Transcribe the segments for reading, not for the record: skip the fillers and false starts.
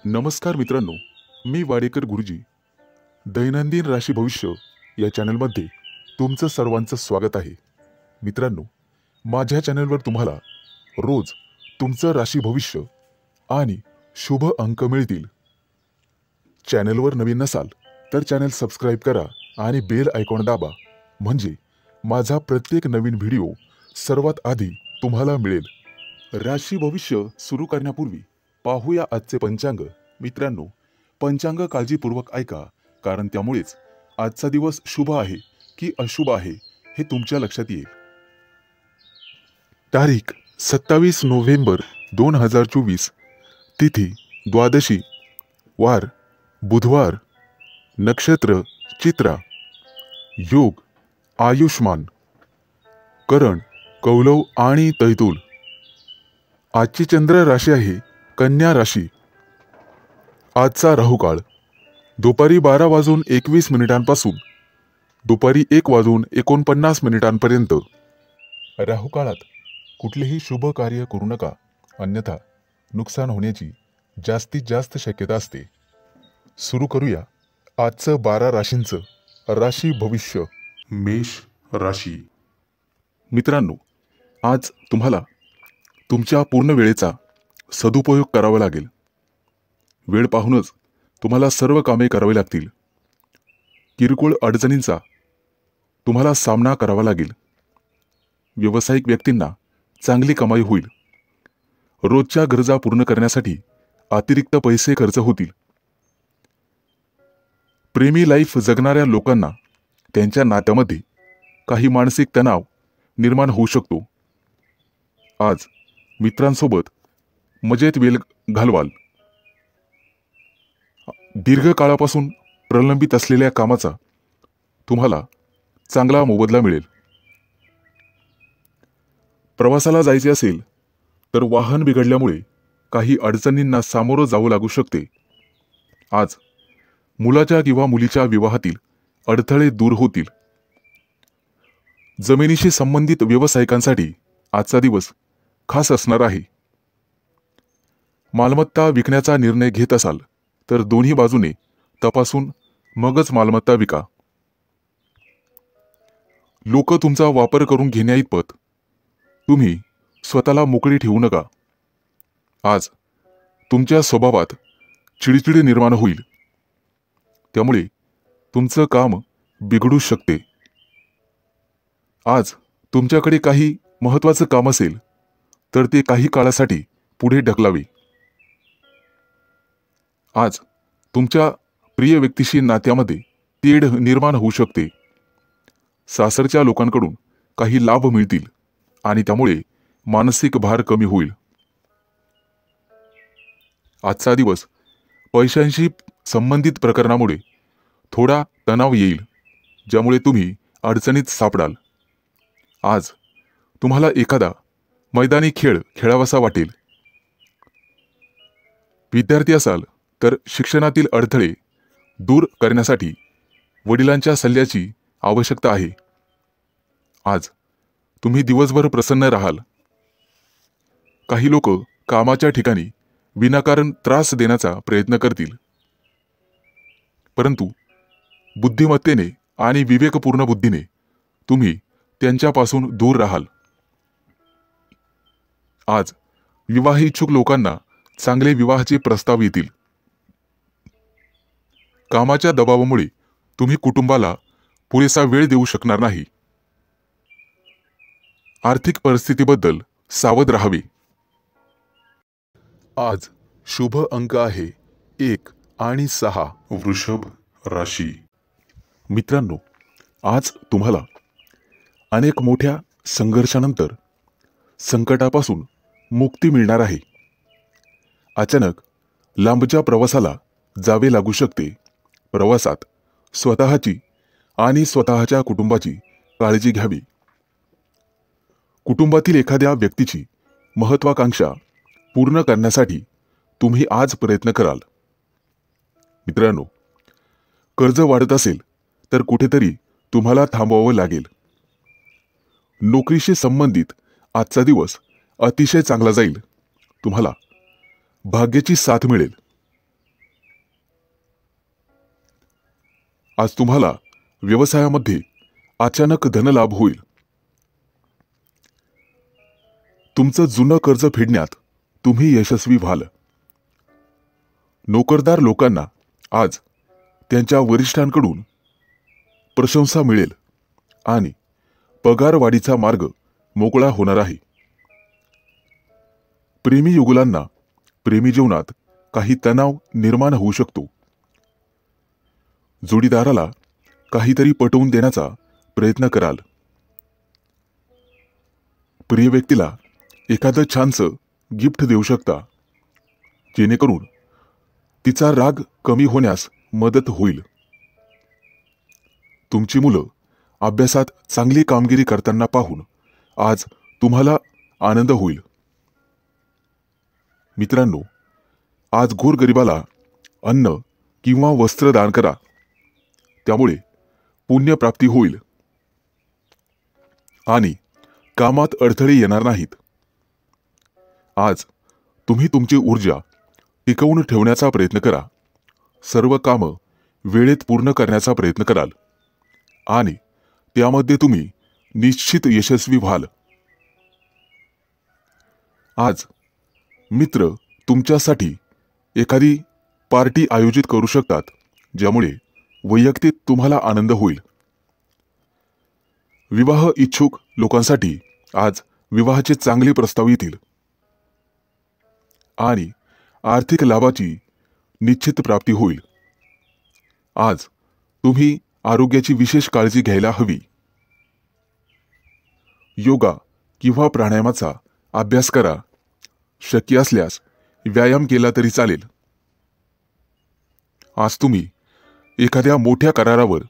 नमस्कार मित्रांनो, मी वाडेकर गुरुजी. दैनंदिन राशी भविष्य या चॅनलमध्ये तुमचं सर्वांचं स्वागत आहे. मित्रांनो, माझ्या चॅनलवर तुम्हाला रोज तुमचं राशी भविष्य आणि शुभ अंक मिळतील. चॅनलवर नवीन नसाल तर चॅनल सबस्क्राईब करा आणि बेल आयकॉन दाबा, म्हणजे माझा प्रत्येक नवीन व्हिडिओ सर्वात आधी तुम्हाला मिळेल. राशी भविष्य सुरू करण्यापूर्वी पाहूया आजचे पंचांग. मित्रांनो, पंचांग काळजीपूर्वक ऐका, कारण त्यामुळेच आजचा दिवस शुभ आहे की अशुभ आहे हे तुमच्या लक्षात येईल. तारीख 27 नोव्हेंबर 2024, तिथी द्वादशी, वार बुधवार, नक्षत्र चित्रा, योग आयुष्मान, करण कौलव आणि तैतूल. आजची चंद्र राशी आहे कन्या राशी. आजचा राहुकाळ दुपारी 12:21 दुपारी 1:49 राहुकाळात कुठलेही शुभ कार्य करू नका, अन्यथा नुकसान होण्याची जास्तीत जास्त शक्यता असते. सुरू करूया आजचं 12 राशींचं राशी भविष्य. मेष राशी. मित्रांनो, आज तुम्हाला तुमच्या पूर्ण वेळेचा सदुपयोग करावा लागेल. वेळ पाहूनच तुम्हाला सर्व कामे करावी लागतील. किरकोळ अडचणींचा तुम्हाला सामना करावा लागेल. व्यावसायिक व्यक्तींना चांगली कमाई होईल. रोजच्या गरजा पूर्ण करण्यासाठी अतिरिक्त पैसे खर्च होतील. प्रेमी लाईफ जगणाऱ्या लोकांना त्यांच्या नात्यामध्ये काही मानसिक तणाव निर्माण होऊ शकतो. आज मित्रांसोबत मजेत वेळ घालवाल. दीर्घकाळापासून प्रलंबित असलेल्या कामाचा तुम्हाला चांगला मोबदला मिळेल. प्रवासाला जायचे असेल तर वाहन बिघडल्यामुळे काही अडचणींना सामोरं जावं लागू शकते. आज मुलाच्या किंवा मुलीच्या विवाहातील अडथळे दूर होतील. जमिनीशी संबंधित व्यावसायिकांसाठी आजचा दिवस खास असणार आहे. मालमत्ता विकण्याचा निर्णय घेत असाल तर दोन्ही बाजूने तपासून मगच मालमत्ता विका. लोक तुमचा वापर करून घेण्याइतपत तुम्ही स्वतःला मोकळी ठेवू नका. आज तुमच्या स्वभावात चिडचिड निर्माण होईल, त्यामुळे तुमचं काम बिघडू शकते. आज तुमच्याकडे काही महत्त्वाचं काम असेल तर ते काही काळासाठी पुढे ढकलावे. आज तुमच्या प्रिय व्यक्तीशी नात्यामध्ये तेढ निर्माण होऊ शकते. सासरच्या लोकांकडून काही लाभ मिळतील आणि त्यामुळे मानसिक भार कमी होईल. आजचा दिवस पैशांशी संबंधित प्रकरणामुळे थोडा तणाव येईल, ज्यामुळे तुम्ही अडचणीत सापडाल. आज तुम्हाला एखादा मैदानी खेळ खेळावासा वाटेल. विद्यार्थी असाल तर शिक्षणातील अडथळे दूर करण्यासाठी वडिलांच्या सल्ल्याची आवश्यकता आहे. आज तुम्ही दिवसभर प्रसन्न राहाल. काही लोक कामाच्या ठिकाणी विनाकारण त्रास देण्याचा प्रयत्न करतील, परंतु बुद्धिमत्तेने आणि विवेकपूर्ण बुद्धीने तुम्ही त्यांच्यापासून दूर राहाल. आज विवाहिच्छुक लोकांना चांगले विवाहाचे प्रस्ताव येतील. कामाच्या दबावामुळे तुम्ही कुटुंबाला पुरेसा वेळ देऊ शकणार नाही. आर्थिक परिस्थितीबद्दल सावध राहावे. आज शुभ अंक आहे 1 आणि 6. वृषभ राशी. मित्रांनो, आज तुम्हाला अनेक मोठ्या संघर्षानंतर संकटापासून मुक्ती मिळणार आहे. अचानक लांबच्या प्रवासाला जावे लागू शकते. प्रवासात स्वतःची आणि स्वतःच्या कुटुंबाची काळजी घ्यावी. कुटुंबातील एखाद्या व्यक्तीची महत्त्वाकांक्षा पूर्ण करण्यासाठी तुम्ही आज प्रयत्न कराल. मित्रांनो, कर्ज वाढत असेल तर कुठेतरी तुम्हाला थांबवावं लागेल. नोकरीशी संबंधित आजचा दिवस अतिशय चांगला जाईल. तुम्हाला भाग्याची साथ मिळेल. आज तुम्हाला व्यवसायामध्ये अचानक धनलाभ होईल. तुमचं जुनं कर्ज फेडण्यात तुम्ही यशस्वी व्हाल. नोकरदार लोकांना आज त्यांच्या वरिष्ठांकडून प्रशंसा मिळेल आणि पगारवाढीचा मार्ग मोकळा होणार आहे. प्रेमी युगुलांना प्रेमी जीवनात काही तणाव निर्माण होऊ शकतो. जोडीदाराला काहीतरी पटवून देण्याचा प्रयत्न कराल. प्रिय व्यक्तीला एखादं छानसं गिफ्ट देऊ शकता, जेणेकरून तिचा राग कमी होण्यास मदत होईल. तुमची मुलं अभ्यासात चांगली कामगिरी करताना पाहून आज तुम्हाला आनंद होईल. मित्रांनो, आज गोरगरिबाला अन्न किंवा वस्त्र दान करा, त्यामुळे पुण्यप्राप्ती होईल आणि कामात अडथळे येणार नाहीत. आज तुम्ही तुमची ऊर्जा टिकवून ठेवण्याचा प्रयत्न करा. सर्व कामं वेळेत पूर्ण करण्याचा प्रयत्न कराल आणि त्यामध्ये तुम्ही निश्चित यशस्वी व्हाल. आज मित्र तुमच्यासाठी एखादी पार्टी आयोजित करू शकतात, ज्यामुळे वैयक्तिक तुम्हाला आनंद होईल. विवाह इच्छुक लोकांसाठी आज विवाहाचे चांगले प्रस्ताव येतील आणि आर्थिक लाभाची निश्चित प्राप्ती होईल. आज तुम्ही आरोग्याची विशेष काळजी घ्यायला हवी. योगा किंवा प्राणायामाचा अभ्यास करा. शक्य असल्यास व्यायाम केला तरी चालेल. आज तुम्ही एखाद्या मोठ्या करारावर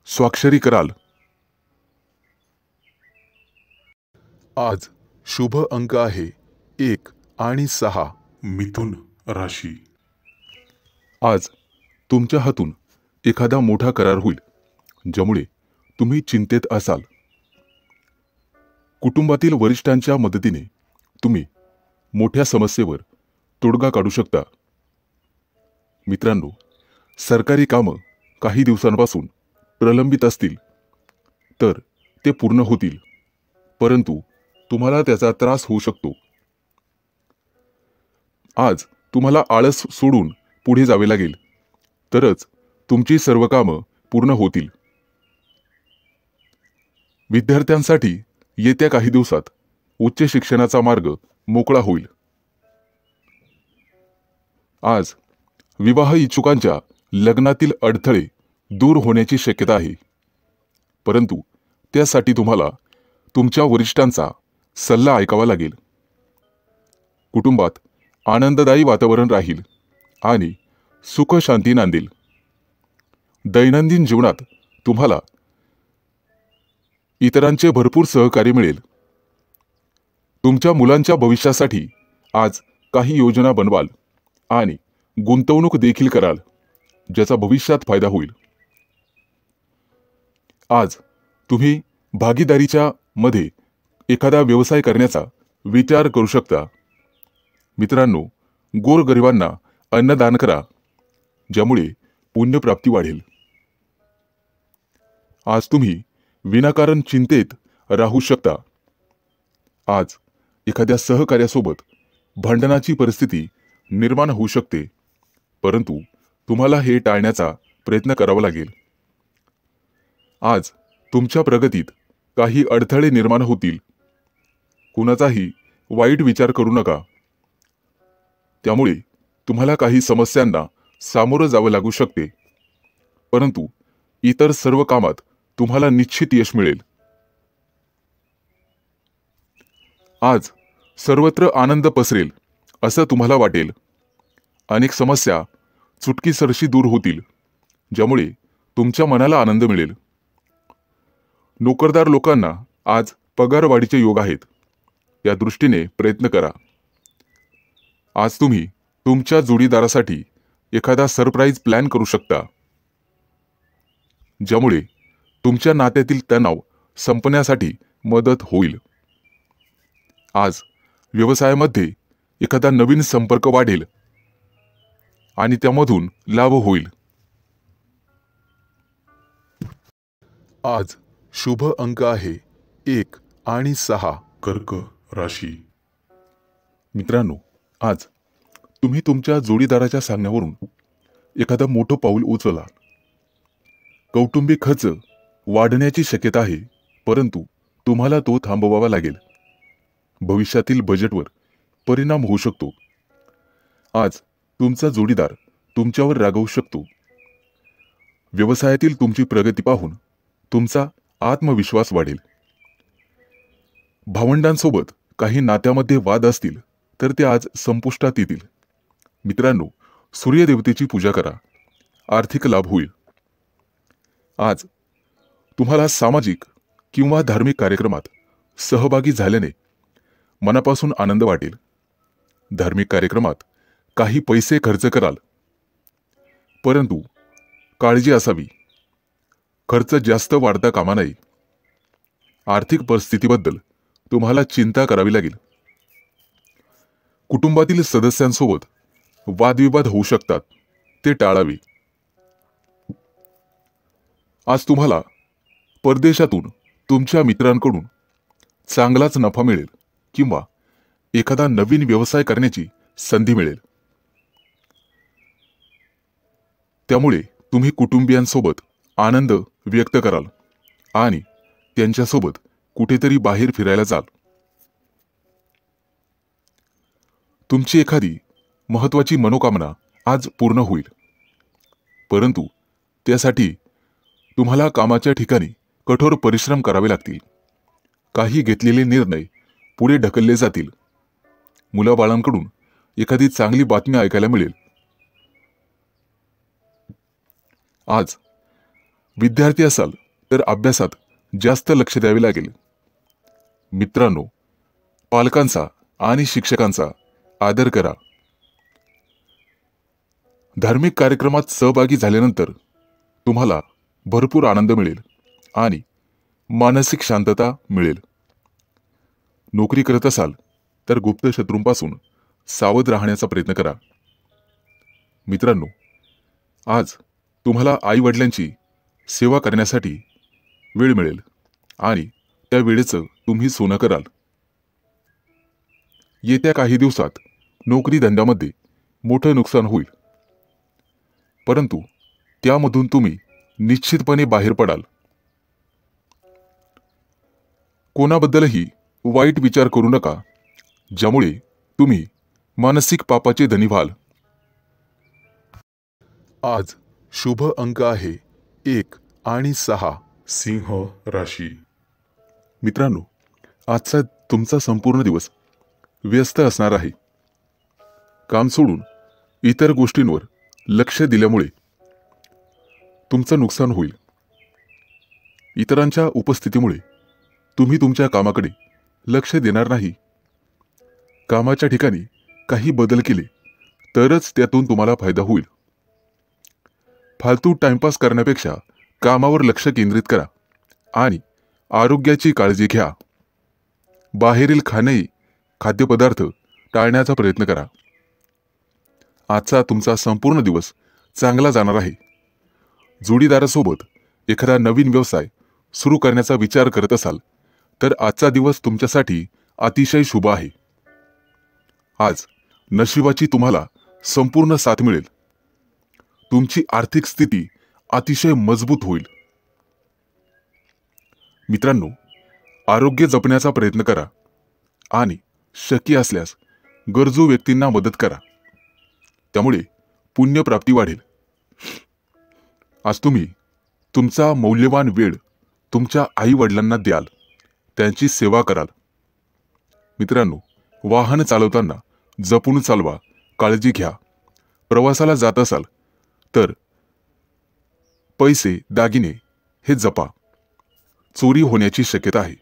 स्वाक्षरी कराल. आज शुभ अंक आहे 1 आणि 6. मिथुन राशी. आज तुमच्या हातून एखादा मोठा करार होईल, ज्यामुळे तुम्ही चिंतेत असाल. कुटुंबातील वरिष्ठांच्या मदतीने तुम्ही मोठ्या समस्येवर तोडगा काढू शकता. मित्रांनो, सरकारी कामं काही दिवसांपासून प्रलंबित असतील तर ते पूर्ण होतील, परंतु तुम्हाला त्याचा त्रास होऊ शकतो. आज तुम्हाला आळस सोडून पुढे जावे लागेल, तरच तुमची सर्व कामं पूर्ण होतील. विद्यार्थ्यांसाठी येत्या काही दिवसात उच्च शिक्षणाचा मार्ग मोकळा होईल. आज विवाह इच्छुकांच्या लग्नातील अडथळे दूर होण्याची शक्यता आहे, परंतु त्यासाठी तुम्हाला तुमच्या वरिष्ठांचा सल्ला ऐकावा लागेल. कुटुंबात आनंददायी वातावरण राहील आणि सुख शांती नांदेल. दैनंदिन जीवनात तुम्हाला इतरांचे भरपूर सहकार्य मिळेल. तुमच्या मुलांच्या भविष्यासाठी आज काही योजना बनवाल आणि गुंतवणूक देखील कराल, ज्याचा भविष्यात फायदा होईल. आज तुम्ही भागीदारीच्या मध्ये एखादा व्यवसाय करण्याचा विचार करू शकता. मित्रांनो, गोरगरिबांना अन्नदान करा, ज्यामुळे पुण्यप्राप्ती वाढेल. आज तुम्ही विनाकारण चिंतेत राहू शकता. आज एखाद्या सहकार्यासोबत भांडणाची परिस्थिती निर्माण होऊ शकते, परंतु तुम्हाला हे टाळण्याचा प्रयत्न करावा लागेल. आज तुमच्या प्रगतीत काही अडथळे निर्माण होतील. कुणाचाही वाईट विचार करू नका, त्यामुळे तुम्हाला काही समस्यांना सामोरं जावं लागू शकते, परंतु इतर सर्व कामात तुम्हाला निश्चित यश मिळेल. आज सर्वत्र आनंद पसरेल असं तुम्हाला वाटेल. अनेक समस्या चुटकीसरशी दूर होतील, ज्यामुळे तुमच्या मनाला आनंद मिळेल. नोकरदार लोकांना आज पगारवाढीचे योग आहेत, या दृष्टीने प्रयत्न करा. आज तुम्ही तुमच्या जोडीदारासाठी एखादा सरप्राईज प्लॅन करू शकता, ज्यामुळे तुमच्या नात्यातील तणाव संपण्यासाठी मदत होईल. आज व्यवसायामध्ये एखादा नवीन संपर्क वाढेल आणि त्यामधून लाभ होईल. आज शुभ अंक आहे 1 आणि 6. कर्क राशी. मित्रांनो, आज तुम्ही तुमच्या जोडीदाराच्या सांगण्यावरून एखादं मोठं पाऊल उचला. कौटुंबिक खर्च वाढण्याची शक्यता आहे, परंतु तुम्हाला तो थांबवावा लागेल. भविष्यातील बजेटवर परिणाम होऊ शकतो. आज तुमचा जोडीदार तुमच्यावर रागावू शकतो. व्यवसायातील तुमची प्रगती पाहून तुमचा आत्मविश्वास वाढेल. भावंडांसोबत काही नात्यामध्ये वाद असतील तर ते आज संपुष्टात येतील. मित्रांनो, सूर्यदेवतेची पूजा करा, आर्थिक लाभ होईल. आज तुम्हाला सामाजिक किंवा धार्मिक कार्यक्रमात सहभागी झाल्याने मनापासून आनंद वाटेल. धार्मिक कार्यक्रमात काही पैसे खर्च कराल, परंतु काळजी असावी, खर्च जास्त वाढता कामा नये. आर्थिक परिस्थितीबद्दल तुम्हाला चिंता करावी लागेल. कुटुंबातील सदस्यांसोबत वादविवाद होऊ शकतात, ते टाळावे. आज तुम्हाला परदेशातून तुमच्या मित्रांकडून चांगलाच नफा मिळेल किंवा एखादा नवीन व्यवसाय करण्याची संधी मिळेल. त्यामुळे तुम्ही कुटुंबियांसोबत आनंद व्यक्त कराल आणि त्यांच्यासोबत कुठेतरी बाहेर फिरायला जाल. तुमची एखादी महत्त्वाची मनोकामना आज पूर्ण होईल, परंतु त्यासाठी तुम्हाला कामाच्या ठिकाणी कठोर परिश्रम करावे लागतील. काही घेतलेले निर्णय पुढे ढकलले जातील. मुलाबाळांकडून एखादी चांगली बातमी ऐकायला मिळेल. आज विद्यार्थी असाल तर अभ्यासात जास्त लक्ष द्यावे लागेल. मित्रांनो, पालकांचा आणि शिक्षकांचा आदर करा. धार्मिक कार्यक्रमात सहभागी झाल्यानंतर तुम्हाला भरपूर आनंद मिळेल आणि मानसिक शांतता मिळेल. नोकरी करत असाल तर गुप्त शत्रूंपासून सावध राहण्याचा प्रयत्न करा. मित्रांनो, आज तुम्हाला आई-वडिलांची सेवा करण्यासाठी वेळ मिळेल आणि त्या वेळेचं तुम्ही सोनं कराल. येत्या काही दिवसात नोकरी धंद्यामध्ये मोठं नुकसान होईल, परंतु त्यामधून तुम्ही निश्चितपणे बाहेर पडाल. कोणाबद्दलही वाईट विचार करू नका, ज्यामुळे तुम्ही मानसिक पापाचे धनी व्हाल. आज शुभ अंक आहे 1 आणि 6. सिंह राशी. मित्रांनो, आजचा तुमचा संपूर्ण दिवस व्यस्त असणार आहे. काम सोडून इतर गोष्टींवर लक्ष दिल्यामुळे तुमचं नुकसान होईल. इतरांच्या उपस्थितीमुळे तुम्ही तुमच्या कामाकडे लक्ष देणार नाही. कामाच्या ठिकाणी काही बदल केले तरच त्यातून तुम्हाला फायदा होईल. फालतू टाइमपास करण्यापेक्षा कामावर लक्ष केंद्रित करा आणि आरोग्याची काळजी घ्या. बाहेरील खाद्यपदार्थ टाळण्याचा प्रयत्न करा. आजचा तुमचा संपूर्ण दिवस चांगला जाणार आहे. जोडीदारासोबत एखादा नवीन व्यवसाय सुरू करण्याचा विचार करत असाल तर आजचा दिवस तुमच्यासाठी अतिशय शुभ आहे. आज नशिबाची तुम्हाला संपूर्ण साथ मिळेल. तुमची आर्थिक स्थिती अतिशय मजबूत होईल. मित्रांनो, आरोग्य जपण्याचा प्रयत्न करा आणि शक्य असल्यास गरजू व्यक्तींना मदत करा. त्यामुळे पुण्यप्राप्ती वाढेल. आज तुम्ही तुमचा मौल्यवान वेळ तुमच्या आई-वडिलांना द्याल, त्यांची सेवा कराल. मित्रांनो, वाहन चालवताना जपून चालवा, काळजी घ्या. प्रवासाला जात असाल तर पैसे, दागिने हे जपा. चोरी होण्याची शक्यता आहे.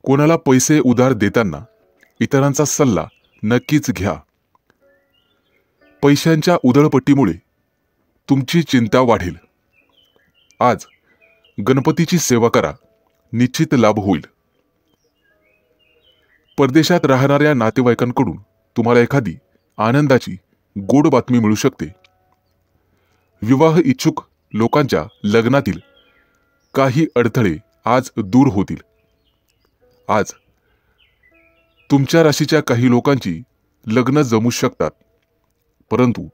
कोणाला पैसे उधार देताना इतरांचा सल्ला नक्कीच घ्या. पैशांच्या उधळपट्टीमुळे तुमची चिंता वाढेल. आज गणपतीची सेवा करा, निश्चित लाभ होईल. परदेशात राहणाऱ्या नातेवाईकांकडून तुम्हाला एखादी आनंदाची गोड बातमी मिळू शकते. विवाह इच्छुक लोकांच्या लग्नातील काही अडथळे आज दूर होतील. आज तुमच्या राशीच्या काही लोकांची लग्न जमू शकतात, परंतु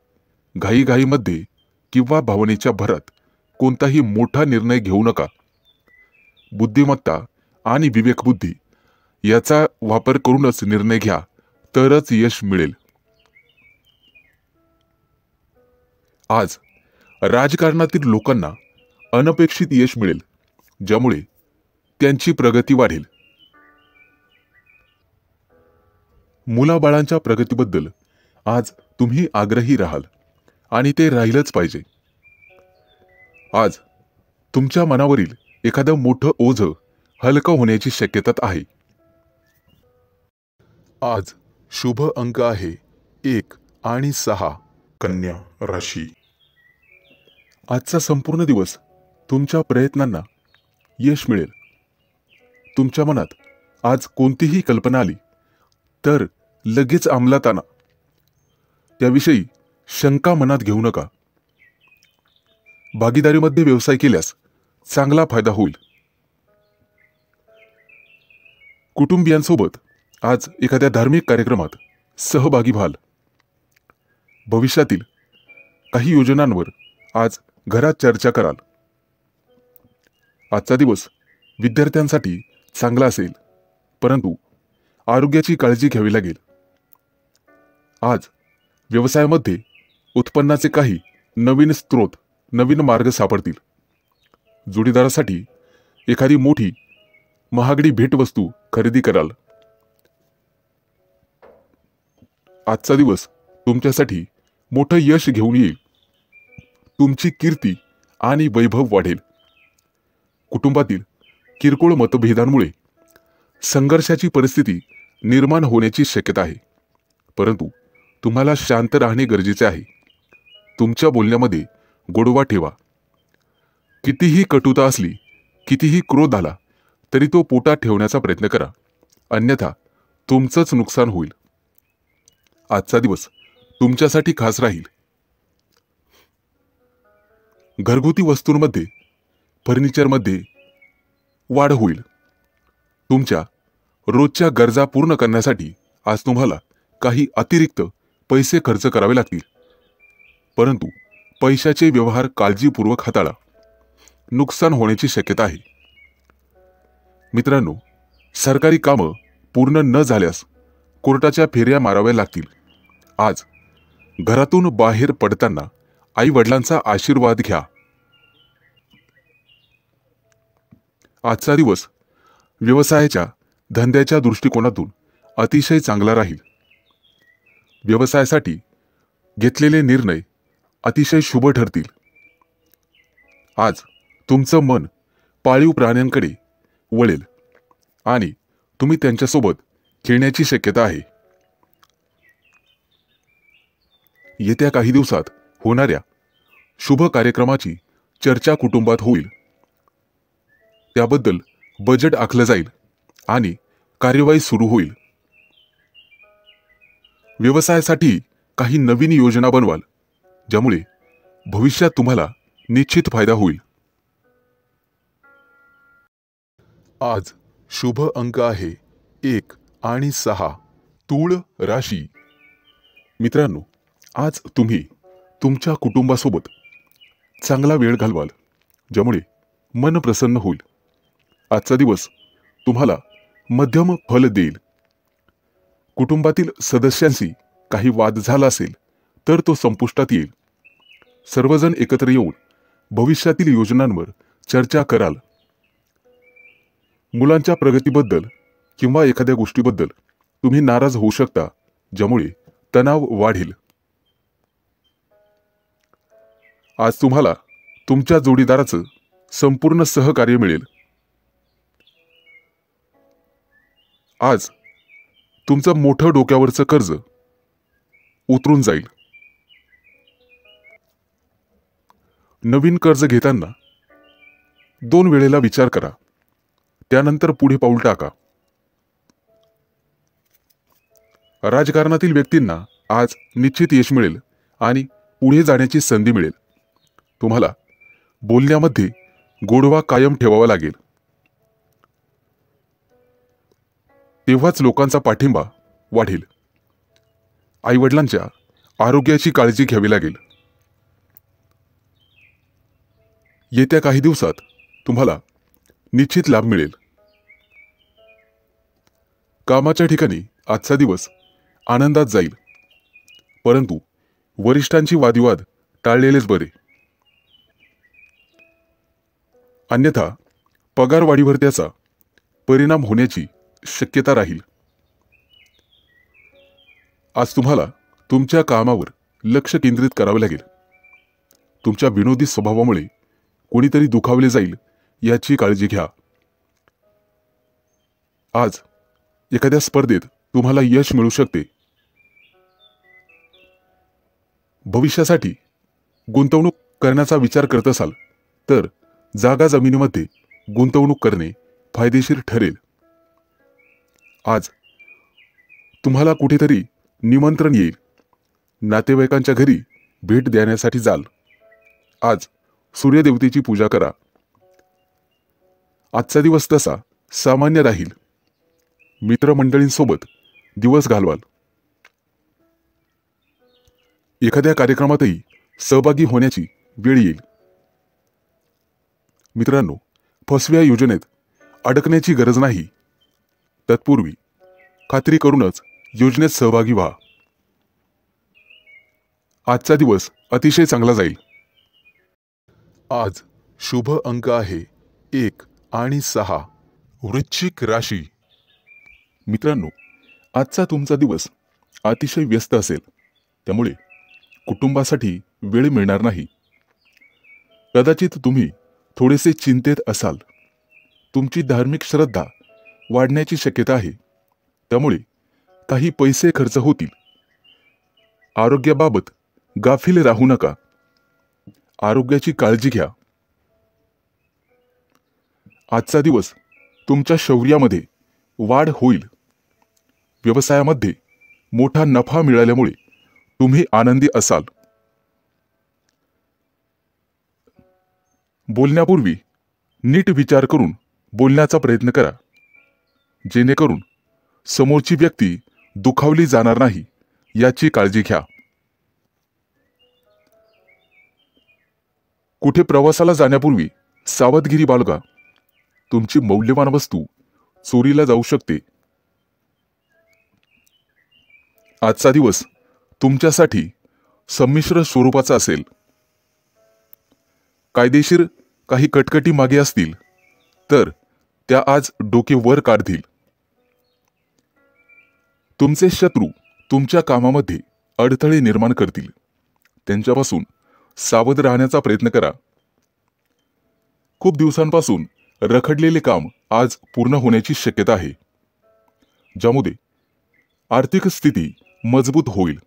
घाईघाईमध्ये किंवा भावनेच्या भरात कोणताही मोठा निर्णय घेऊ नका. बुद्धिमत्ता आणि विवेकबुद्धी याचा वापर करूनच निर्णय घ्या, तरच यश मिळेल. आज राजकारणातील लोकांना अनपेक्षित यश मिळेल, ज्यामुळे त्यांची प्रगती वाढेल. मुलाबाळांच्या प्रगतीबद्दल आज तुम्ही आग्रही राहाल आणि ते राहिलंच पाहिजे. आज तुमच्या मनावरील एखादं मोठं ओझं हलकं होण्याची शक्यता आहे. आज शुभ अंक आहे 1 आणि 6. कन्या राशी. आजचा संपूर्ण दिवस तुमच्या प्रयत्नांना यश मिळेल. तुमच्या मनात आज कोणतीही कल्पना आली तर लगेच अंमलात आणा. त्याविषयी शंका मनात घेऊ नका. भागीदारीमध्ये व्यवसाय केल्यास चांगला फायदा होईल. कुटुंबियांसोबत आज एखाद्या धार्मिक कार्यक्रमात सहभागी व्हाल. भविष्यातील काही योजनांवर आज घरात चर्चा कराल. आजचा दिवस विद्यार्थ्यांसाठी चांगला असेल, परंतु आरोग्याची काळजी घ्यावी लागेल. आज व्यवसायामध्ये उत्पन्नाचे काही नवीन स्रोत, नवीन मार्ग सापडतील. जोडीदारासाठी एखादी मोठी महागडी भेटवस्तू खरेदी कराल. आजचा दिवस तुमच्यासाठी मोठं यश घेऊन येईल. तुमची कीर्ती आणि वैभव वाढेल. कुटुंबातील किरकोळ मतभेदांमुळे संघर्षाची परिस्थिती निर्माण होण्याची शक्यता आहे, परंतु तुम्हाला शांत राहणे गरजेचे आहे. तुमच्या बोलण्यामध्ये गोडवा ठेवा. कितीही कटुता असली, कितीही क्रोध आला तरी तो पोटात ठेवण्याचा प्रयत्न करा, अन्यथा तुमचंच नुकसान होईल. आजचा दिवस तुमच्यासाठी खास राहील. घरगुती वस्तूंमध्ये, फर्निचरमध्ये वाढ होईल. तुमच्या रोजच्या गरजा पूर्ण करण्यासाठी आज तुम्हाला काही अतिरिक्त पैसे खर्च करावे लागतील, परंतु पैशाचे व्यवहार काळजीपूर्वक हाताळा. नुकसान होण्याची शक्यता आहे. मित्रांनो, सरकारी कामं पूर्ण न झाल्यास कोर्टाच्या फेऱ्या माराव्या लागतील. आज घरातून बाहेर पडताना आई वडिलांचा आशीर्वाद घ्या. आजचा दिवस व्यवसायाच्या, धंद्याच्या दृष्टिकोनातून अतिशय चांगला राहील. व्यवसायासाठी घेतलेले निर्णय अतिशय शुभ ठरतील. आज तुमचं मन पाळीव प्राण्यांकडे वळेल आणि तुम्ही त्यांच्यासोबत खेळण्याची शक्यता आहे. येत्या काही दिवसात होणाऱ्या शुभ कार्यक्रमाची चर्चा कुटुंबात होईल. त्याबद्दल बजेट आखलं जाईल आणि कार्यवाही सुरू होईल. व्यवसायासाठी काही नवीन योजना बनवाल, ज्यामुळे भविष्यात तुम्हाला निश्चित फायदा होईल. आज शुभ अंक आहे 1 आणि 6. तूळ राशी. मित्रांनो, आज तुम्ही तुमच्या कुटुंबासोबत चांगला वेळ घालवाल, ज्यामुळे मन प्रसन्न होईल. आजचा दिवस तुम्हाला मध्यम फल देईल. कुटुंबातील सदस्यांशी काही वाद झाला असेल तर तो संपुष्टात येईल. सर्वजण एकत्र येऊन भविष्यातील योजनांवर चर्चा कराल. मुलांच्या प्रगतीबद्दल किंवा एखाद्या गोष्टीबद्दल तुम्ही नाराज होऊ शकता, ज्यामुळे तणाव वाढेल. आज तुम्हाला तुमच्या जोडीदाराचं संपूर्ण सहकार्य मिळेल. आज तुमचं मोठं डोक्यावरचं कर्ज उतरून जाईल. नवीन कर्ज घेताना 2 वेळेला विचार करा, त्यानंतर पुढे पाऊल टाका. राजकारणातील व्यक्तींना आज निश्चित यश मिळेल आणि पुढे जाण्याची संधी मिळेल. तुम्हाला बोलण्यामध्ये गोडवा कायम ठेवावा लागेल. तेव्हाच लोकांचा पाठिंबा वाढेल. आईवडिलांच्या आरोग्याची काळजी घ्यावी लागेल. येत्या काही दिवसात तुम्हाला निश्चित लाभ मिळेल. कामाच्या ठिकाणी आजचा दिवस आनंदात जाईल, परंतु वरिष्ठांची वादविवाद टाळलेलेच बरे. अन्यथा पगारवाढीवर त्याचा परिणाम होण्याची शक्यता राहील. आज तुम्हाला तुमच्या कामावर लक्ष केंद्रित करावे लागेल. तुमच्या विनोदी स्वभावामुळे कोणीतरी दुखावले जाईल याची काळजी घ्या. आज एखाद्या स्पर्धेत तुम्हाला यश मिळू शकते. भविष्यासाठी गुंतवणूक करण्याचा विचार करत असाल तर जागा जमिनीमध्ये गुंतवणूक करणे फायदेशीर ठरेल. आज तुम्हाला कुठेतरी निमंत्रण येईल. नातेवाईकांच्या घरी भेट देण्यासाठी जाल. आज सूर्यदेवतेची पूजा करा. आजचा दिवस तसा सामान्य राहील. मित्रमंडळींसोबत दिवस घालवाल. एखाद्या कार्यक्रमातही सहभागी होण्याची वेळ येईल. मित्रांनो, फसव्या योजनेत अडकण्याची गरज नाही. तत्पूर्वी खात्री करूनच योजनेत सहभागी व्हा. आजचा दिवस अतिशय चांगला जाईल. आज शुभ अंक आहे 1 आणि 6. वृश्चिक राशी. मित्रांनो, आजचा तुमचा दिवस अतिशय व्यस्त असेल, त्यामुळे कुटुंबासाठी वेळ मिळणार नाही. कदाचित तुम्ही थोडेसे चिंतेत असाल. तुमची धार्मिक श्रद्धा वाढण्याची शक्यता आहे, त्यामुळे काही पैसे खर्च होतील. आरोग्याबाबत गाफील राहू नका. आरोग्याची काळजी घ्या. आजचा दिवस तुमच्या शौर्यामध्ये वाढ होईल. व्यवसायामध्ये मोठा नफा मिळाल्यामुळे तुम्ही आनंदी असाल. बोलण्यापूर्वी नीट विचार करून बोलण्याचा प्रयत्न करा, जेणेकरून समोरची व्यक्ती दुखावली जाणार नाही याची काळजी घ्या. कुठे प्रवासाला जाण्यापूर्वी सावधगिरी बाळगा. तुमची मौल्यवान वस्तू चोरीला जाऊ शकते. आजचा दिवस तुमच्यासाठी संमिश्र स्वरूपाचा असेल. कायदेशीर काही कटकटी मागे असतील तर त्या आज डोके वर काढतील. तुमचे शत्रू तुमच्या कामामध्ये अडथळे निर्माण करतील. त्यांच्यापासून सावध राहण्याचा प्रयत्न करा. खूप दिवसांपासून रखडलेले काम आज पूर्ण होण्याची शक्यता आहे, ज्यामुळे आर्थिक स्थिती मजबूत होईल.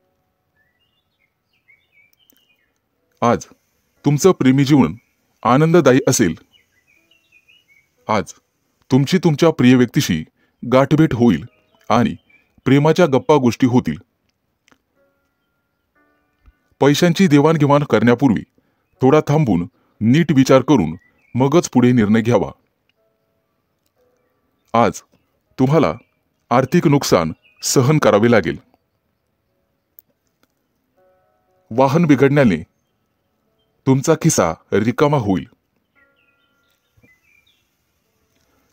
आज तुमचं प्रेमी जीवन आनंददायी असेल. आज तुमची तुमच्या प्रिय व्यक्तीशी गाठभेट होईल आणि प्रेमाच्या गप्पा गोष्टी होतील. पैशांची देवाणघेवाण करण्यापूर्वी थोडा थांबून नीट विचार करून मगच पुढे निर्णय घ्यावा. आज तुम्हाला आर्थिक नुकसान सहन करावे लागेल. वाहन बिघडण्याने तुमचा खिसा रिकामा होईल.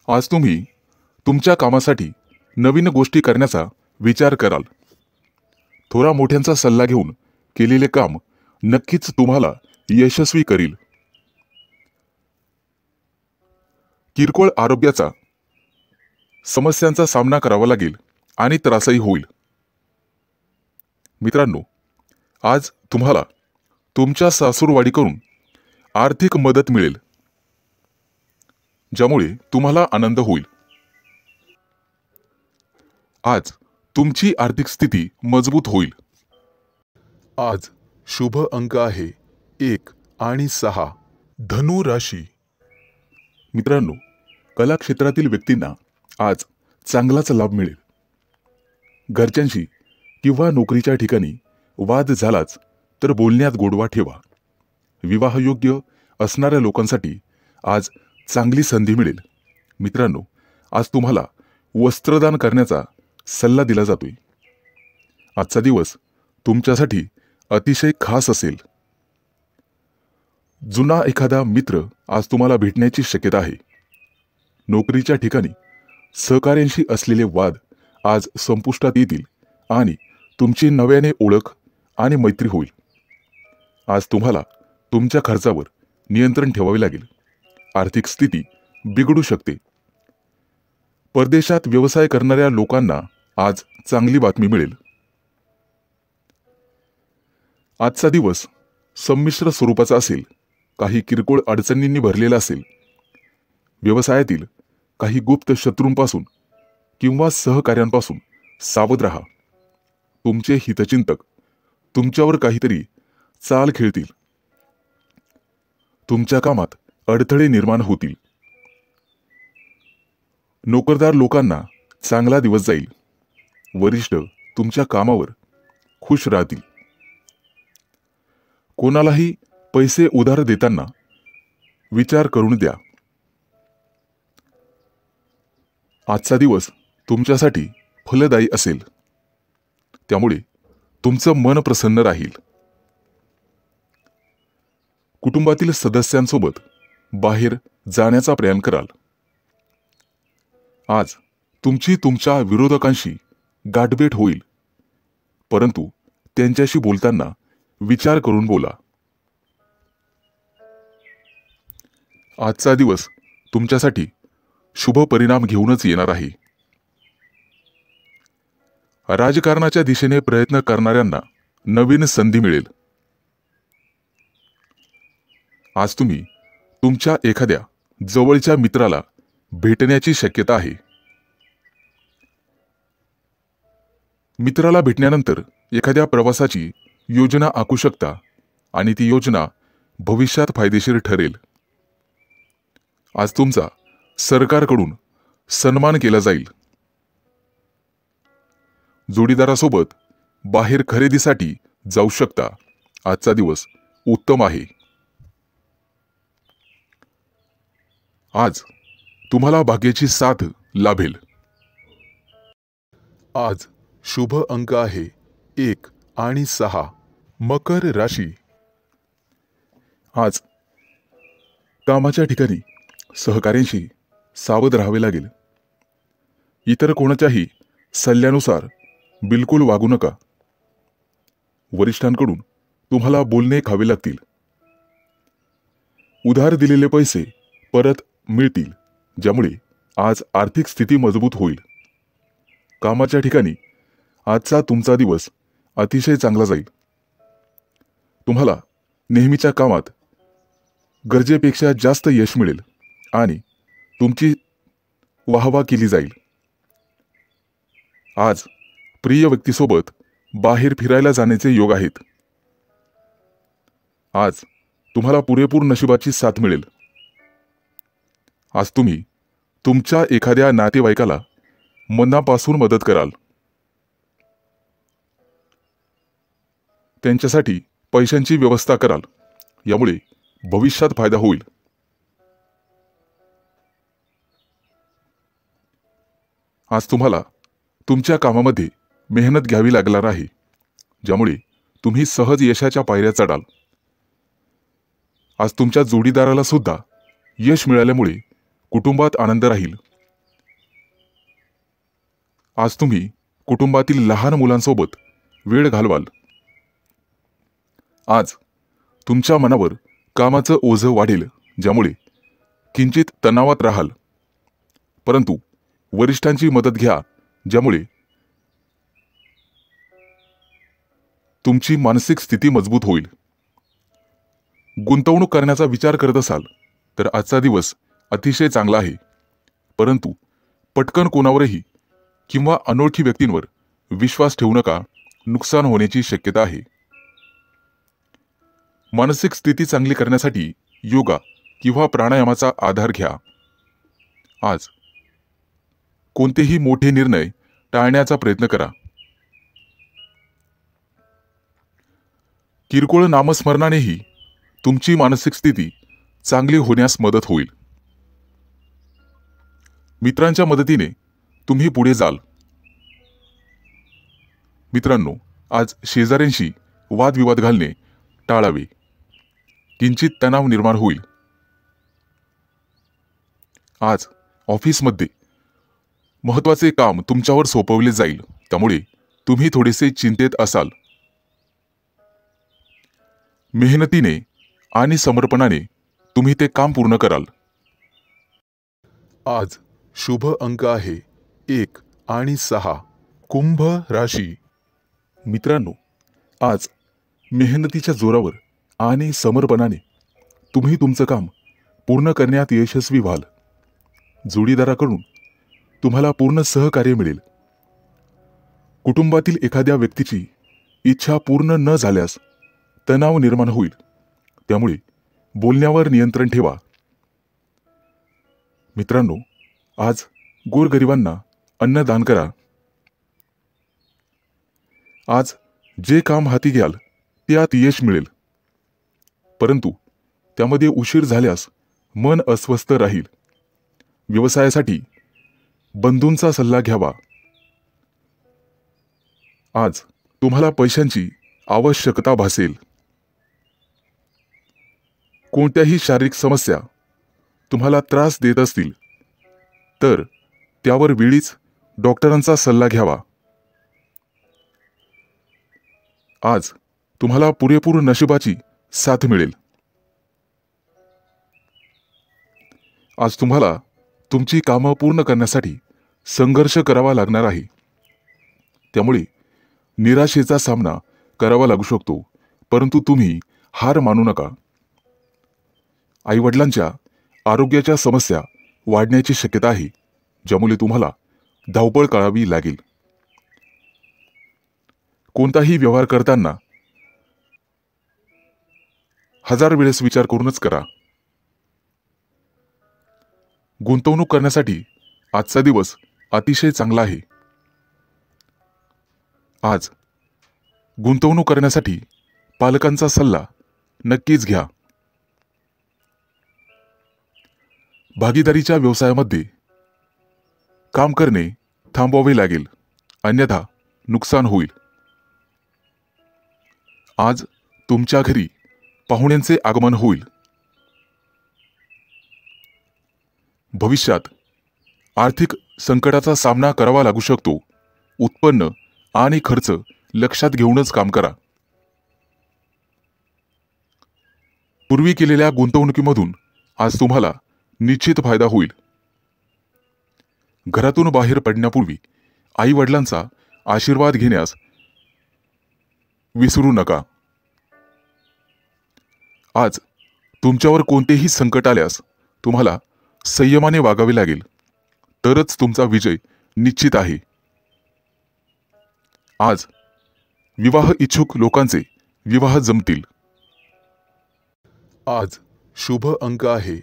आज तुम्ही तुमच्या कामासाठी नवीन गोष्टी करण्याचा विचार कराल. थोडा मोठ्यांचा सल्ला घेऊन केलेले काम नक्कीच तुम्हाला यशस्वी करील. किरकोळ आरोग्याचा समस्यांचा सामना करावा लागेल आणि त्रासही होईल. मित्रांनो, आज तुम्हाला तुमच्या सासूरवाडीकडून आर्थिक मदत मिळेल, ज्यामुळे तुम्हाला आनंद होईल. आज तुमची आर्थिक स्थिती मजबूत होईल. आज शुभ अंक आहे 1 आणि 6. धनु राशी. मित्रांनो, कला क्षेत्रातील व्यक्तींना आज चांगलाच लाभ मिळेल. घरच्यांशी किंवा नोकरीच्या ठिकाणी वाद झालाच तर बोलण्यात गोडवा ठेवा. विवाहयोग्य असणाऱ्या लोकांसाठी आज चांगली संधी मिळेल. मित्रांनो, आज तुम्हाला वस्त्रदान करण्याचा सल्ला दिला जातोय. आजचा दिवस तुमच्यासाठी अतिशय खास असेल. जुना एखादा मित्र आज तुम्हाला भेटण्याची शक्यता आहे. नोकरीच्या ठिकाणी सहकार्यांशी असलेले वाद आज संपुष्टात येतील आणि तुमची नव्याने ओळख आणि मैत्री होईल. आज तुम्हाला तुमच्या खर्चावर नियंत्रण ठेवावे लागेल. आर्थिक स्थिती बिघडू शकते. परदेशात व्यवसाय करणाऱ्या लोकांना आज चांगली बातमी मिळेल. आजचा दिवस संमिश्र स्वरूपाचा असेल. काही किरकोळ अडचणींनी भरलेला असेल. व्यवसायातील काही गुप्त शत्रूंपासून किंवा सहकार्यांपासून सावध राहा. तुमचे हितचिंतक तुमच्यावर काहीतरी चाल खेळतील. तुमच्या कामात अडथळे निर्माण होतील. नोकरदार लोकांना चांगला दिवस जाईल. वरिष्ठ तुमच्या कामावर खुश राहतील. कोणालाही पैसे उधार देताना विचार करून द्या. आजचा दिवस तुमच्यासाठी फलदायी असेल. त्यामुळे तुमचं मन प्रसन्न राहील. कुटुंबातील सदस्यांसोबत बाहेर जाण्याचा प्रयत्न कराल. आज तुमची तुमच्या विरोधकांशी गाठभेट होईल, परंतु त्यांच्याशी बोलताना विचार करून बोला. आजचा दिवस तुमच्यासाठी शुभ परिणाम घेऊनच येणार आहे. राजकारणाच्या दिशेने प्रयत्न करणाऱ्यांना नवीन संधी मिळेल. आज तुम्ही तुमच्या एखाद्या जवळच्या मित्राला भेटण्याची शक्यता आहे. मित्राला भेटल्यानंतर एखाद्या प्रवासाची योजना आखू शकता आणि ती योजना भविष्यात फायदेशीर ठरेल. आज तुमचा सरकारकडून सन्मान केला जाईल. जोडीदारासोबत बाहेर खरेदीसाठी जाऊ शकता. आजचा दिवस उत्तम आहे. आज तुम्हाला भाग्याची साथ लाभेल. आज शुभ अंक आहे 1 आणि 6. मकर राशी. आज कामाच्या ठिकाणी सहकार्यांशी सावध राहावे लागेल. इतर कोणाच्याही सल्ल्यानुसार बिलकुल वागू नका. वरिष्ठांकडून तुम्हाला बोलणे खावे लागतील. उधार दिलेले पैसे परत मिळतील, ज्यामुळे आज आर्थिक स्थिती मजबूत होईल. कामाच्या ठिकाणी आजचा तुमचा दिवस अतिशय चांगला जाईल. तुम्हाला नेहमीच्या कामात गरजेपेक्षा जास्त यश मिळेल आणि तुमची वाहवा केली जाईल. आज प्रिय व्यक्तीसोबत बाहेर फिरायला जाण्याचे योग आहेत. आज तुम्हाला पुरेपूर नशिबाची साथ मिळेल. आज तुम्ही तुमच्या एखाद्या नातेवाईकाला मनापासून मदत कराल. त्यांच्यासाठी पैशांची व्यवस्था कराल. यामुळे भविष्यात फायदा होईल. आज तुम्हाला तुमच्या कामामध्ये मेहनत घ्यावी लागणार आहे, ज्यामुळे तुम्ही सहज यशाच्या पायऱ्या चढाल. आज तुमच्या जोडीदाराला सुद्धा यश मिळाल्यामुळे कुटुंबात आनंद राहील. आज तुम्ही कुटुंबातील लहान मुलांसोबत वेळ घालवाल. आज तुमच्या मनावर कामाचं ओझं वाढेल, ज्यामुळे किंचित तणावात राहाल. परंतु वरिष्ठांची मदत घ्या, ज्यामुळे तुमची मानसिक स्थिती मजबूत होईल. गुंतवणूक करण्याचा विचार करत असाल तर आजचा दिवस अतिशय चांगला आहे. परंतु पटकन कोणावरही किंवा अनोळखी व्यक्तींवर विश्वास ठेवू नका. नुकसान होण्याची शक्यता आहे. मानसिक स्थिती चांगली करण्यासाठी योगा किंवा प्राणायामाचा आधार घ्या. आज कोणतेही मोठे निर्णय टाळण्याचा प्रयत्न करा. किरकोळ नामस्मरणानेही तुमची मानसिक स्थिती चांगली होण्यास मदत होईल. मित्रांच्या मदतीने तुम्ही पुढे जाल. मित्रांनो, आज शेजाऱ्यांशी वादविवाद घालणे टाळावे. किंचित तणाव निर्माण होईल. आज ऑफिसमध्ये महत्त्वाचे काम तुमच्यावर सोपवले जाईल, त्यामुळे तुम्ही थोडेसे चिंतेत असाल. मेहनतीने आणि समर्पणाने तुम्ही ते काम पूर्ण कराल. आज शुभ अंक आहे 1 आणि 6. कुंभ राशी. मित्रांनो, आज मेहनतीच्या जोरावर आणि समर्पणाने तुम्ही तुमचं काम पूर्ण करण्यात यशस्वी व्हाल. जोडीदाराकडून तुम्हाला पूर्ण सहकार्य मिळेल. कुटुंबातील एखाद्या व्यक्तीची इच्छा पूर्ण न झाल्यास तणाव निर्माण होईल, त्यामुळे बोलण्यावर नियंत्रण ठेवा. मित्रांनो, आज गोरगरिबांना अन्नदान करा. आज जे काम हाती घ्याल त्यात यश मिळेल, परंतु त्यामध्ये उशीर झाल्यास मन अस्वस्थ राहील. व्यवसायासाठी बंधूंचा सल्ला घ्यावा. आज तुम्हाला पैशांची आवश्यकता भासेल. कोणत्याही शारीरिक समस्या तुम्हाला त्रास देत असतील तर त्यावर वेळीच डॉक्टरांचा सल्ला घ्यावा. आज तुम्हाला पुरेपूर नशिबाची साथ मिळेल. आज तुम्हाला तुमची कामं पूर्ण करण्यासाठी संघर्ष करावा लागणार आहे, त्यामुळे निराशेचा सामना करावा लागू शकतो, परंतु तुम्ही हार मानू नका. आईवडिलांच्या आरोग्याच्या समस्या वाढण्याची शक्यता आहे, ज्यामुळे तुम्हाला धावपळ करावी लागेल. कोणताही व्यवहार करताना 1000 वेळेस विचार करूनच करा. गुंतवणूक करण्यासाठी आजचा दिवस अतिशय चांगला आहे. आज गुंतवणूक करण्यासाठी पालकांचा सल्ला नक्कीच घ्या. भागीदारीच्या व्यवसायामध्ये काम करणे थांबवावे लागेल, अन्यथा नुकसान होईल. आज तुमच्या घरी पाहुण्यांचे आगमन होईल. भविष्यात आर्थिक संकटाचा सामना करावा लागू शकतो. उत्पन्न आणि खर्च लक्षात घेऊनच काम करा. पूर्वी केलेल्या गुंतवणुकीमधून आज तुम्हाला निश्चित फायदा होईल. घरातून बाहेर पडण्यापूर्वी आई वडिलांचा आशीर्वाद घेण्यास विसरू नका. आज तुमच्यावर कोणतेही संकट आल्यास तुम्हाला संयमाने वागावे लागेल, तरच तुमचा विजय निश्चित आहे. आज विवाह इच्छुक लोकांचे विवाह जमतील. आज शुभ अंक आहे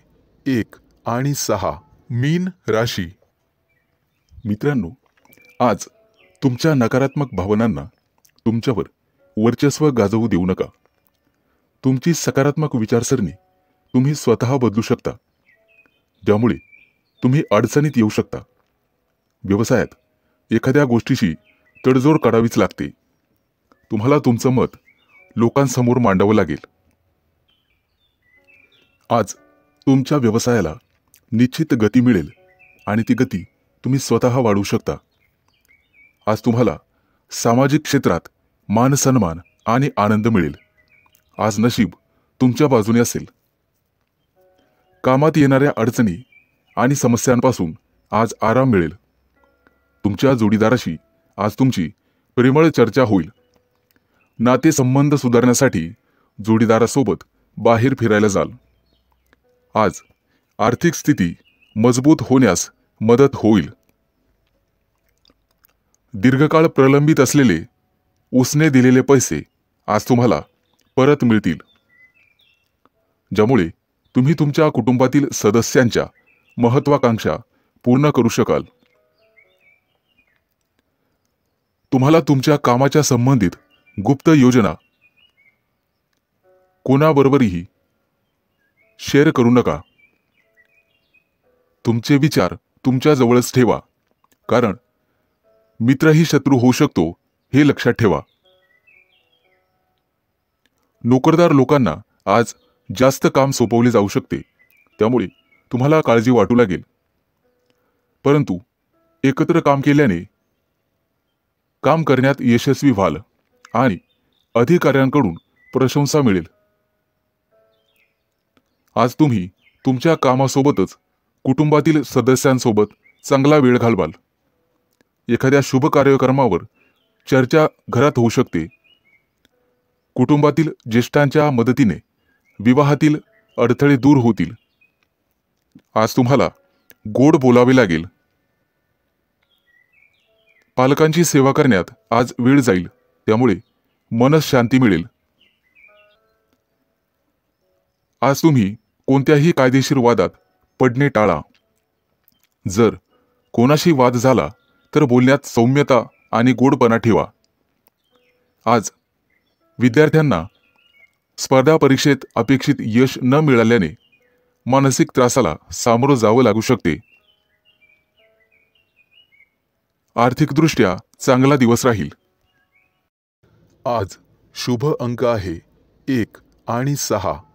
1 आणि 6. मीन राशी. मित्रांनो, आज तुमच्या नकारात्मक भावनांना तुमच्यावर वर्चस्व गाजवू देऊ नका. तुमची सकारात्मक विचारसरणी तुम्ही स्वतः बदलू शकता, ज्यामुळे तुम्ही अडचणीत येऊ शकता. व्यवसायात एखाद्या गोष्टीशी तडजोड करावीच लागते. तुम्हाला तुमचं मत लोकांसमोर मांडावं लागेल. आज तुमच्या व्यवसायाला निश्चित गती मिळेल आणि ती गती तुम्ही स्वतः वाढवू शकता. आज तुम्हाला सामाजिक क्षेत्रात मान सन्मान आणि आनंद मिळेल. आज नशीब तुमच्या बाजूने असेल. कामात येणाऱ्या अडचणी आणि समस्यांपासून आज आराम मिळेल. तुमच्या जोडीदाराशी आज तुमची प्रेमळ चर्चा होईल. नातेसंबंध सुधारण्यासाठी जोडीदारासोबत बाहेर फिरायला जाल. आज आर्थिक स्थिती मजबूत होण्यास मदत होईल. दीर्घकाळ प्रलंबित असलेले उसने दिलेले पैसे आज तुम्हाला परत मिळतील, ज्यामुळे तुम्ही तुमच्या कुटुंबातील सदस्यांच्या महत्त्वाकांक्षा पूर्ण करू शकाल. तुम्हाला तुमच्या कामाच्या संबंधित गुप्त योजना कोणाबरोबरही शेअर करू नका. तुमचे विचार तुमच्या जवळच ठेवा, कारण मित्रही शत्रू होऊ शकतो हे लक्षात ठेवा. नोकरदार लोकांना आज जास्त काम सोपवले जाऊ शकते, त्यामुळे तुम्हाला काळजी वाटू लागेल. परंतु एकत्र काम केल्याने काम करण्यात यशस्वी व्हाल आणि अधिकाऱ्यांकडून प्रशंसा मिळेल. आज तुम्ही तुमच्या कामासोबतच कुटुंबातील सदस्यांसोबत चांगला वेळ घालवाल. एखाद्या शुभ कार्यक्रमावर चर्चा घरात होऊ शकते. कुटुंबातील ज्येष्ठांच्या मदतीने विवाहातील अडथळे दूर होतील. आज तुम्हाला गोड बोलावे लागेल. पालकांची सेवा करण्यात आज वेळ जाईल, त्यामुळे मनस शांती मिळेल. आज तुम्ही कोणत्याही कायदेशीर वादात पडणे टाळा. जर कोणाशी वाद झाला तर बोलण्यात सौम्यता आणि गोडपणा ठेवा. आज विद्यार्थ्यांना स्पर्धा परीक्षेत अपेक्षित यश न मिळाल्याने मानसिक त्रासाला सामोरं जावं लागू शकते. आर्थिकदृष्ट्या चांगला दिवस राहील. आज शुभ अंक आहे 1 आणि 6.